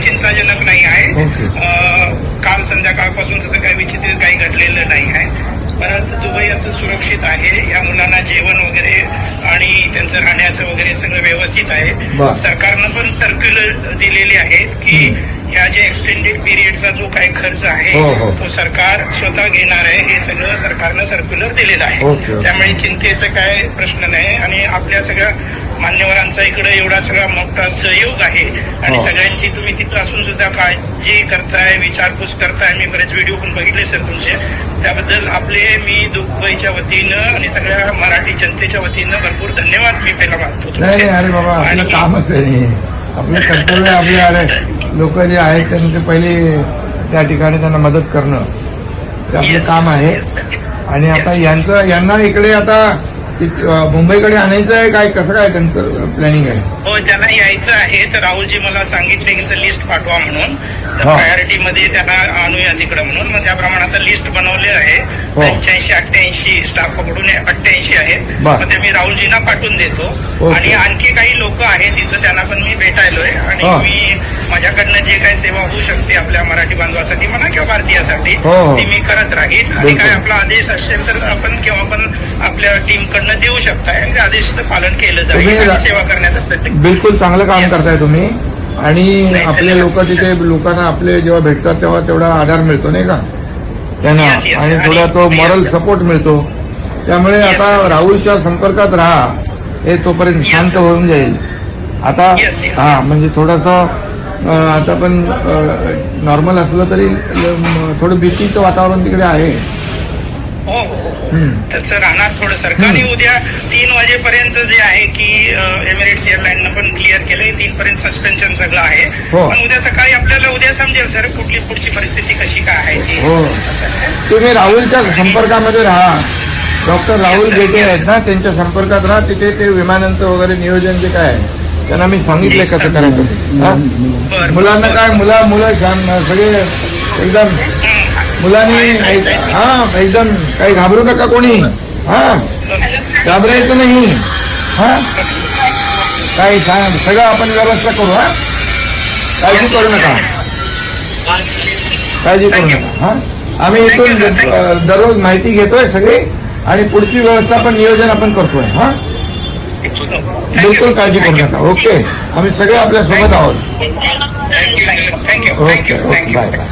चिंताजनक नाही आहे. काल संध्याकाळपासून तसं काही विचित्र काही घडलेलं नाही आहे. परंतु दुबई असं सुरक्षित आहे. या मुलांना जेवण वगैरे आणि त्यांचं राहण्याचं वगैरे सगळं व्यवस्थित आहे. सरकारनं पण सर्क्युलर दिलेले आहेत की ह्या जे एक्सटेंडेड पिरियडचा जो काही खर्च आहे तो सरकार स्वतः घेणार आहे. हे सगळं सरकारनं सर्क्युलर दिलेलं आहे. त्यामुळे चिंतेचा काय प्रश्न नाही. आणि आपल्या सगळ्या मान्यवरांचा इकडे एवढा सगळा मोठा सहयोग आहे आणि सगळ्यांची तुम्ही तिथं असून सुद्धा काळजी करताय, विचारपूस करताय. मी बरेच व्हिडिओ पण बघितले सर तुमचे. त्याबद्दल मी दुबईच्या वतीनं आणि सगळ्या मराठी जनतेच्या वतीनं भरपूर धन्यवाद मी पहिला मानतो. अरे बाबा आपलं कामच आहे, आपलं कर्तव्य. आपले अरे लोक जे आहेत त्यांचे पहिले त्या ठिकाणी त्यांना मदत करणं ते आपलं काम आहे. आणि आता यांना इकडे आता मुंबईकडे आणायचं आहे काय, कसं काय त्यांचं प्लॅनिंग आहे? हो, त्यांना यायचं आहे. तर राहुलजी मला सांगितले की लिस्ट पाठवा म्हणून. तर प्रायोरिटीमध्ये त्यांना आणूया तिकडं म्हणून. मग त्याप्रमाणे आता लिस्ट बनवले आहे. 85-88 स्टाफ पकडून 88 आहेत. मग ते मी राहुलजींना पाठवून देतो. आणि आणखी काही लोक आहेत तिथं, त्यांना पण मी भेटायलोय. आणि मी माझ्याकडनं जे काही सेवा होऊ शकते आपल्या मराठी बांधवासाठी म्हणा किंवा भारतीयासाठी ती मी करत राहील. आणि काय आपला आदेश असेल तर आपण केव्हा पण आपल्या टीमकडनं देऊ शकताय आणि त्या आदेशाचं पालन केलं जाईल. सेवा करण्याचा प्रयत्न. बिलकुल चांगलं काम करताय तुम्ही. आणि आपले लोक तिथे लोकांना आपले जेव्हा भेटतात तेव्हा तेवढा आधार मिळतो नाही का त्यांना, आणि थोडा तो मॉरल सपोर्ट मिळतो. त्यामुळे आता राहुलच्या संपर्कात राहा, हे तोपर्यंत शांत होऊन जाईल. आता म्हणजे थोडंसं आता पण नॉर्मल असलं तरी थोडं भीतीचं वातावरण तिकडे आहे. हो त्याचं राहणार थोडं. सरकारने उद्या 3 वाजेपर्यंत जे आहे की एमिरेट्स एअरलाईननं पण क्लिअर केलंय. 3 पर्यंत सस्पेन्शन सगळं आहे. पण उद्या सकाळी आपल्याला उद्या समजेल सर कुठली पुढची परिस्थिती कशी काय आहे ती. तुम्ही राहुलच्या संपर्कामध्ये राहा. डॉक्टर राहुल गेटे आहेत ना, त्यांच्या संपर्कात राहा. तिथे ते विमानांचं वगैरे नियोजन जे काय आहे त्यांना मी सांगितलंय कसं करायचं. मुलांना काय मुलं सगळे एकदम मुलांनी एकदम काही घाबरू नका कोणी. घाबरायचं नाही. काही सगळं आपण व्यवस्था करू. काळजी करू नका, काळजी करू नका. आम्ही इथून दररोज माहिती घेतोय सगळी आणि पुढची व्यवस्था पण नियोजन आपण करतोय. बिलकुल काळजी करू नका. ओके, आम्ही सगळे आपल्या सोबत आहोत. Okay, bye bye.